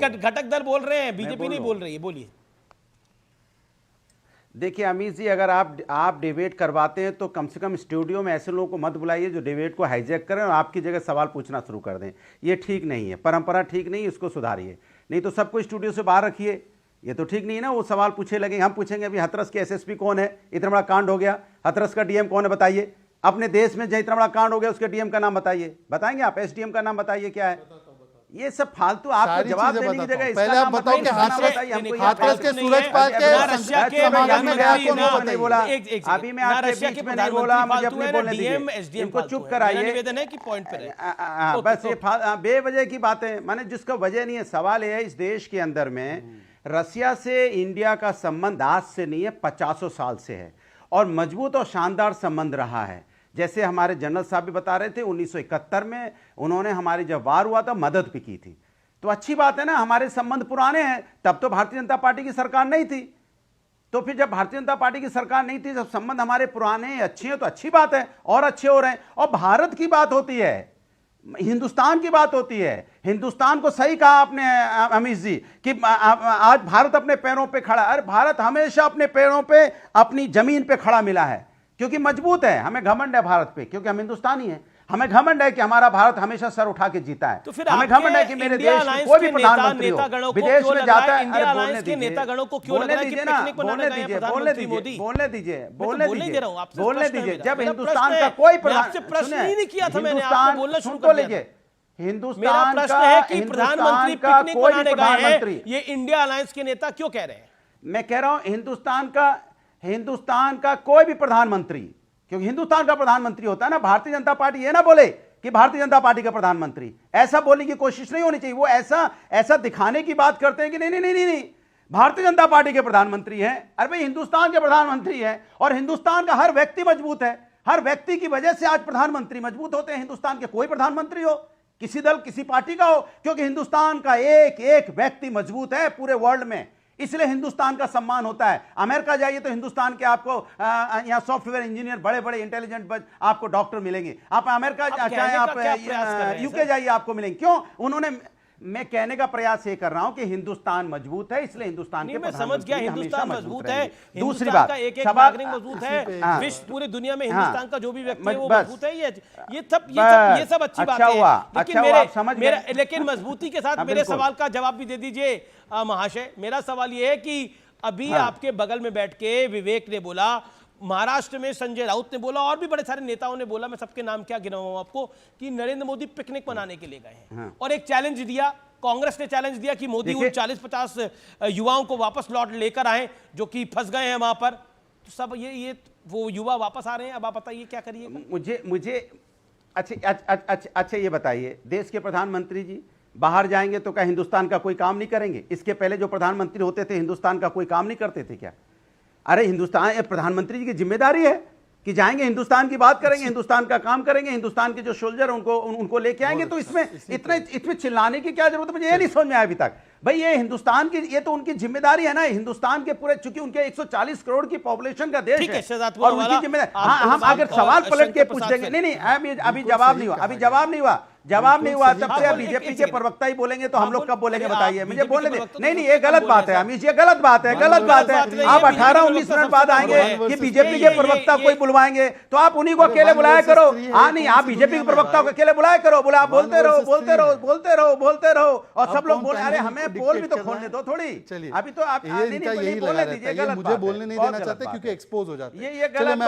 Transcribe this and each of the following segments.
घटक दल बोल रहे हैं, बीजेपी नहीं बोल रही है। बोलिए। देखिए अमीर जी, अगर आप डिबेट करवाते हैं तो कम से कम स्टूडियो में ऐसे लोगों को मत बुलाइए जो डिबेट को हाईजैक करें और आपकी जगह सवाल पूछना शुरू कर दें। ये ठीक नहीं है, परंपरा ठीक नहीं है, इसको सुधारिए। नहीं तो सबको स्टूडियो से बाहर रखिए, ये तो ठीक नहीं है ना। वो सवाल पूछे लगे, हम पूछेंगे अभी हाथरस के एसएसपी कौन है, इतना बड़ा कांड हो गया, हाथरस का डीएम कौन है बताइए। अपने देश में जहाँ इतना बड़ा कांड हो गया उसके डीएम का नाम बताइए, बताएंगे आप? एसडीएम का नाम बताइए क्या है। ये सब फालतू आपको जवाब देने की जगह पहले आप बताओ कि हाथरस के सूरज पाल के रशिया के नहीं बोला, अभी मैं आपके बीच में नहीं बोला, मुझे अपने बोलने दीजिए, इनको चुप कराइए। निवेदन है कि पॉइंट पे रहे। बस ये बेवजह की बातें, माने जिसका वजह नहीं है। सवाल ये है, इस देश के अंदर में रशिया से इंडिया का संबंध आज से नहीं है, 50 साल से है और मजबूत और शानदार संबंध रहा है। जैसे हमारे जनरल साहब भी बता रहे थे, 1971 में उन्होंने हमारी जब वार हुआ था मदद भी की थी, तो अच्छी बात है ना, हमारे संबंध पुराने हैं। तब तो भारतीय जनता पार्टी की सरकार नहीं थी, तो फिर जब भारतीय जनता पार्टी की सरकार नहीं थी, जब संबंध हमारे पुराने अच्छे हैं तो अच्छी बात है, और अच्छे हो रहे हैं। और भारत की बात होती है, हिंदुस्तान की बात होती है। हिंदुस्तान को सही कहा आपने अमित जी कि आज भारत अपने पैरों पे खड़ा। अरे भारत हमेशा अपने पैरों पे, अपनी जमीन पे खड़ा मिला है क्योंकि मजबूत है। हमें घमंड है भारत पे क्योंकि हम हिंदुस्तानी हैं। हमें घमंड है कि हमारा भारत हमेशा सर उठा के जीता है। तो फिर हमें घमंड है कि मेरे देश में कोई भी प्रधानमंत्री हो विदेश में जाता है। इंडिया अलायंस के नेतागणों को क्यों लग रहा है कि पिकनिक मनाने गए हैं प्रधानमंत्री मोदी? बोलने दीजिए, बोलने दीजिए। जब हिंदुस्तान का कोई आपसे प्रश्न ही नहीं किया था मैंने, आपको बोलना शुरू कर दिया। मेरा प्रश्न है कि प्रधानमंत्री पिकनिक मनाने गए हैं, ये इंडिया अलायंस के नेता क्यों कह रहे हैं? मैं कह रहा हूं हिंदुस्तान का कोई भी प्रधानमंत्री, क्योंकि हिंदुस्तान का प्रधानमंत्री होता है ना, भारतीय जनता पार्टी ये ना बोले कि भारतीय जनता पार्टी का प्रधानमंत्री, ऐसा बोलने की कोशिश नहीं होनी चाहिए। वो ऐसा दिखाने की बात करते हैं कि नहीं, भारतीय जनता पार्टी के प्रधानमंत्री हैं। अरे भाई हिंदुस्तान के प्रधानमंत्री हैं और हिंदुस्तान का हर व्यक्ति मजबूत है। हर व्यक्ति की वजह से आज प्रधानमंत्री मजबूत होते हैं। हिंदुस्तान के कोई प्रधानमंत्री हो, किसी दल किसी पार्टी का हो, क्योंकि हिंदुस्तान का एक एक व्यक्ति मजबूत है पूरे वर्ल्ड में, इसलिए हिंदुस्तान का सम्मान होता है। अमेरिका जाइए तो हिंदुस्तान के आपको यहाँ सॉफ्टवेयर इंजीनियर, बड़े बड़े इंटेलिजेंट आपको डॉक्टर मिलेंगे। आप अमेरिका चाहे आप यूके जाइए आपको मिलेंगे। क्यों? उन्होंने, मैं कहने का प्रयास ये कर रहा हूं कि हिंदुस्तान मजबूत है, इसलिए हिंदुस्तान के मैं समझ गया, हिंदुस्तान मजबूत है। दूसरी बात, एक एक नागरिक मजबूत है, विश्व पूरी दुनिया में हिंदुस्तान का जो भी व्यक्ति है वो मजबूत है। ये सब अच्छी बात है, लेकिन मजबूती के साथ मेरे सवाल का जवाब भी दे दीजिए महाशय। मेरा सवाल ये है कि अभी आपके बगल में बैठ के विवेक ने बोला, महाराष्ट्र में संजय राउत ने बोला, और भी बड़े सारे नेताओं ने बोला, मैं सबके नाम क्या गिनाऊं आपको, कि नरेंद्र मोदी पिकनिक मनाने के लिए गए हैं। और एक चैलेंज दिया, कांग्रेस ने चैलेंज दिया कि मोदी उन 40-50 युवाओं को वापस लौट लेकर आए जो कि फंस गए हैं वहां पर। तो सब ये वो युवा वापस आ रहे हैं। अब आप बताइए क्या करिए। मुझे अच्छा ये बताइए, देश के प्रधानमंत्री जी बाहर जाएंगे तो क्या हिंदुस्तान का कोई काम नहीं करेंगे? इसके पहले जो प्रधानमंत्री होते थे हिंदुस्तान का कोई काम नहीं करते थे क्या? अरे हिंदुस्तान, प्रधानमंत्री जी की जिम्मेदारी है कि जाएंगे हिंदुस्तान की बात करेंगे, हिंदुस्तान का काम करेंगे, हिंदुस्तान के जो सोल्जर उनको लेके आएंगे। तो इसमें चिल्लाने की क्या जरूरत है? मुझे ये नहीं समझ में आया अभी तक। भाई ये हिंदुस्तान की, ये तो उनकी जिम्मेदारी है ना, हिंदुस्तान के पूरे, चूंकि उनके 140 करोड़ की पॉपुलेशन का देश है और उनकी जिम्मेदारी। हम अगर सवाल पलट के पूछ देंगे, नहीं अभी जवाब नहीं हुआ, तब से बीजेपी के प्रवक्ता ही बोलेंगे तो हम लोग कब बोलेंगे बताइए? मुझे बोलने दे। नहीं ये गलत बात है अमीश, ये गलत बात है। आप 18-19 मिनट बाद आएंगे कि बीजेपी के प्रवक्ता कोई बुलवाएंगे तो आप उन्हीं को अकेले बुलाया करो। नहीं, आप बीजेपी के प्रवक्ता को अकेले बुलाया करो, बोला आप बोलते रहो और सब लोग बोले। अरे हमें बोल भी तो खोलने दो थोड़ी। चलिए अभी तो आप यही बोलने दीजिए, मुझे बोलने नहीं देना चाहते क्योंकि एक्सपोज हो जाते हैं। ये गलत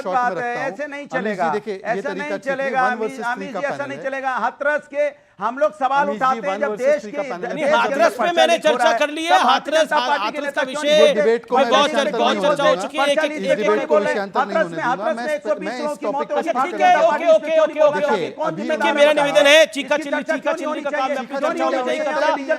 बात है, ऐसे नहीं चलेगा, ऐसा नहीं चलेगा अमीश जी, ऐसा नहीं चलेगा। हाथरस के हम लोग सवाल उठाते हैं जब देश के हाथरस पे मैंने चर्चा कर ली है। हाथरस का विषय बहुत चर्चा हो चुकी है। मेरा निवेदन है, चीखा चिल्ली का काम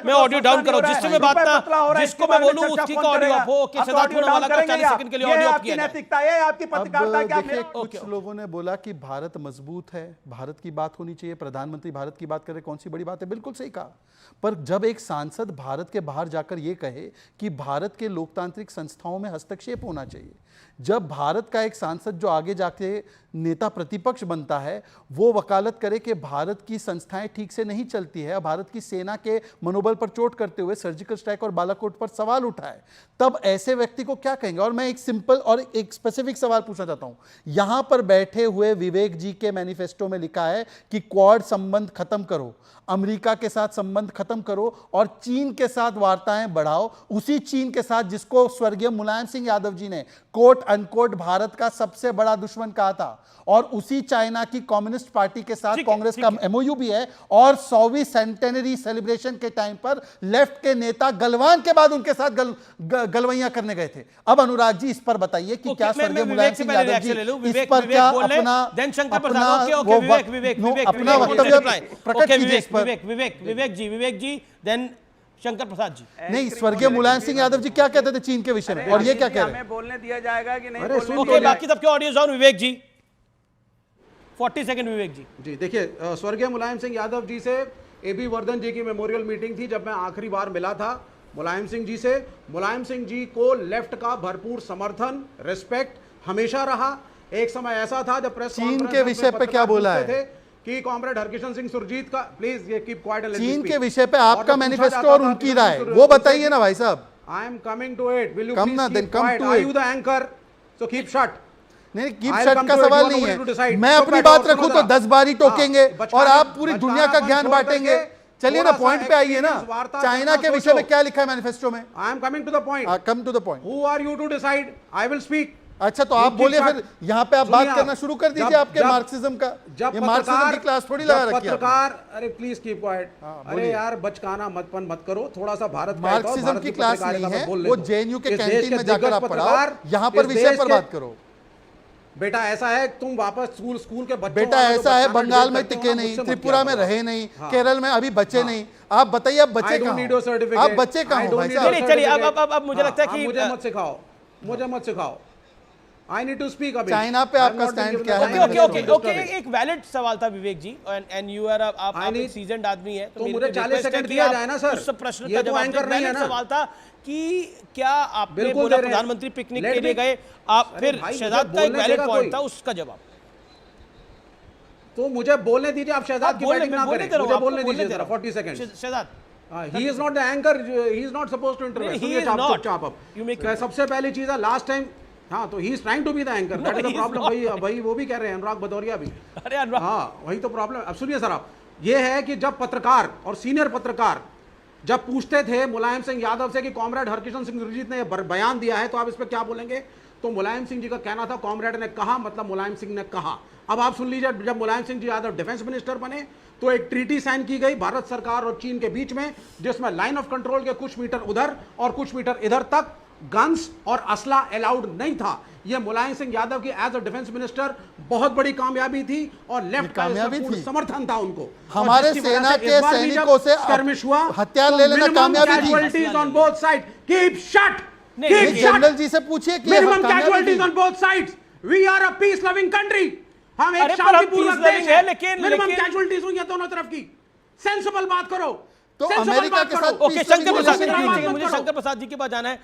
मैं ऑडियो डाउन करो, जिससे मैं बात ना, जिसको मैं बोलूं उसकी का ऑडियो अप हो, कि सिद्धार्थ पूनावाला का 40 सेकंड के लिए ऑडियो अप किया जाए। आपकी पत्रकारिता क्या? कुछ लोगों ने बोला कि भारत मजबूत है, भारत की बात होनी चाहिए, प्रधानमंत्री भारत की बात करे, कौन सी बड़ी बात है, बिल्कुल सही कहा। पर जब एक सांसद भारत के बाहर जाकर यह कहे कि भारत के लोकतांत्रिक संस्थाओं में हस्तक्षेप होना चाहिए, जब भारत का एक सांसद जो आगे जाके नेता प्रतिपक्ष बनता है वो वकालत करे कि भारत की संस्थाएं ठीक से नहीं चलती है, भारत की सेना के मनोबल पर चोट करते हुए सर्जिकल स्ट्राइक और बालाकोट पर सवाल उठाए, तब ऐसे व्यक्ति को क्या कहेंगे? और मैं एक सिंपल और एक स्पेसिफिक सवाल पूछना चाहता हूं। यहां पर बैठे हुए विवेक जी के मैनिफेस्टो में लिखा है कि क्वाड संबंध खत्म करो, अमेरिका के साथ संबंध खत्म करो और चीन के साथ वार्ताएं बढ़ाओ, उसी चीन के साथ जिसको स्वर्गीय मुलायम सिंह यादव जी ने कोट अनकोट भारत का सबसे बड़ा दुश्मन कहा था, और उसी चाइना की कम्युनिस्ट पार्टी के साथ कांग्रेस का एमओयू भी है। और 100वीं सेंटेनरी सेलिब्रेशन के टाइम पर लेफ्ट के नेता गलवान के बाद उनके साथ गलवैया करने गए थे। अब अनुराग जी इस पर बताइए कि क्या स्वर्गीय मुलायम सिंह यादव जी इस पर क्या अपना वक्तव्य प्रकट कीजिए इस पर। विवेक जी देन शंकर प्रसाद जी। नहीं, स्वर्गीय मुलायम सिंह यादव जी क्या कहते थे चीन के विषय में, और ये क्या कह रहे हैं? हमें बोलने दिया जाएगा कि नहीं? ओके, बाकी सबके audio on. Vivek ji 40 second. Vivek ji ji देखिए, स्वर्गीय मुलायम सिंह यादव जी से एबी वर्धन जी की मेमोरियल मीटिंग थी जब मैं आखिरी बार मिला था मुलायम सिंह जी से। मुलायम सिंह जी को लेफ्ट का भरपूर समर्थन, रिस्पेक्ट हमेशा रहा। एक समय ऐसा था जब प्रेस चीन के विषय पे क्या बोला है कि कॉमरेड हरकिशन सिंह सुरजीत का, प्लीज ये कीप क्वाइट। चीन के विषय पे आपका मैनिफेस्टो और उनकी राय वो बताइए ना भाई साहब। I am coming to it, will you come ना, then come to are it. You the anchor? So keep shut. नहीं, कीप शट का सवाल नहीं है। मैं अपनी बात रखूं तो 10 बार ही टोकेंगे और आप पूरी दुनिया का ज्ञान बांटेंगे। चलिए ना, पॉइंट पे आइए ना। चाइना के विषय में क्या लिखा है मैनिफेस्टो में? I am coming to the point. Come to the point. Who are you to decide? I will speak. अच्छा, तो आप बोलिए फिर, यहाँ पे आप बात करना शुरू कर दीजिए आपके मार्क्सिज्म का। ये मार्क्सिज्म की क्लास थोड़ी लगा रखी है पत्रकार। अरे प्लीज कीप क्वाइट। अरे यार बचकाना मत करो, थोड़ा सा भारत मार्क्सिज्म की क्लास नहीं है, वो जेएनयू के कैंटीन में जाकर आप पढ़ाओ, यहाँ पर विषय पर बात करो। बेटा ऐसा है, तुम वापस स्कूल के बच्चों, बेटा ऐसा है, बंगाल में टिके नहीं, त्रिपुरा में रहे नहीं, केरल में अभी बचे नहीं। आप बताइए, अब बच्चे कहाँ हो? आप बच्चे कहाँ हो भाई साहब? चलिए अब मुझे लगता है कि मुझे मत सिखाओ। I need to speak अभी। चाइना पे आपका स्टैंड क्या है? ओके, एक वैलिड सवाल था विवेक जी, एंड यू आर आप एक सीजन्ड आदमी है, तो मुझे 40 सेकंड दिया जाए ना सर। उस प्रश्न का जवाब एंकर नहीं है ना। सवाल था कि क्या आपने बोला प्रधानमंत्री पिकनिक के लिए गए, आप फिर शहजाद का एक वैलिड पॉइंट था, उसका जवाब तो मुझे बोलने दीजिए। आप शहजाद की बैटिंग ना करें, मुझे बोलने दीजिए जरा 40 second. Shehzad, he is not the anchor, he is not supposed to intervene। he is not। सबसे पहली चीज है, लास्ट टाइम, हाँ, तो he is trying to be the anchor, that is the problem. भाई वो भी कह रहे हैं, अनुराग भदौरिया भी। अरे अनुराग, हाँ, वही तो प्रॉब्लम। अब सुनिए सर, आप ये है कि जब पत्रकार और सीनियर पत्रकार जब पूछते थे मुलायम सिंह यादव से कि कॉमरेड हरकिशन सिंह सुरजीत ने बयान दिया है तो आप इस पर क्या बोलेंगे, तो मुलायम सिंह जी का कहना था कॉमरेड ने कहा, मतलब मुलायम सिंह ने कहा। अब आप सुन लीजिए, जब मुलायम सिंह जी यादव डिफेंस मिनिस्टर बने तो एक ट्रीटी साइन की गई भारत सरकार और चीन के बीच में, जिसमें लाइन ऑफ कंट्रोल के कुछ मीटर उधर और कुछ मीटर इधर तक गन्स और असला अलाउड नहीं था। यह मुलायम सिंह यादव की एज अ डिफेंस मिनिस्टर बहुत बड़ी कामियाबी थी और लेफ्ट का पूर्ण समर्थन था उनको। हमारे सेना के सैनिकों से स्कर्मिश हुआ, हथियार ले लेना कामयाबी थी। Casualties on both side, keep shut. General ji से पूछिए कि minimum casualties on both sides. We are a peace loving country. हम एक शांतिपूर्ण देश है, लेकिन मिनिमम कैजुअलिटीज हुई है दोनों तरफ की। सेंसिबल बात करो। तो अमेरिका के साथ ओके, शंकर प्रसाद जी, मुझे शंकर प्रसाद जी के पास जाना है।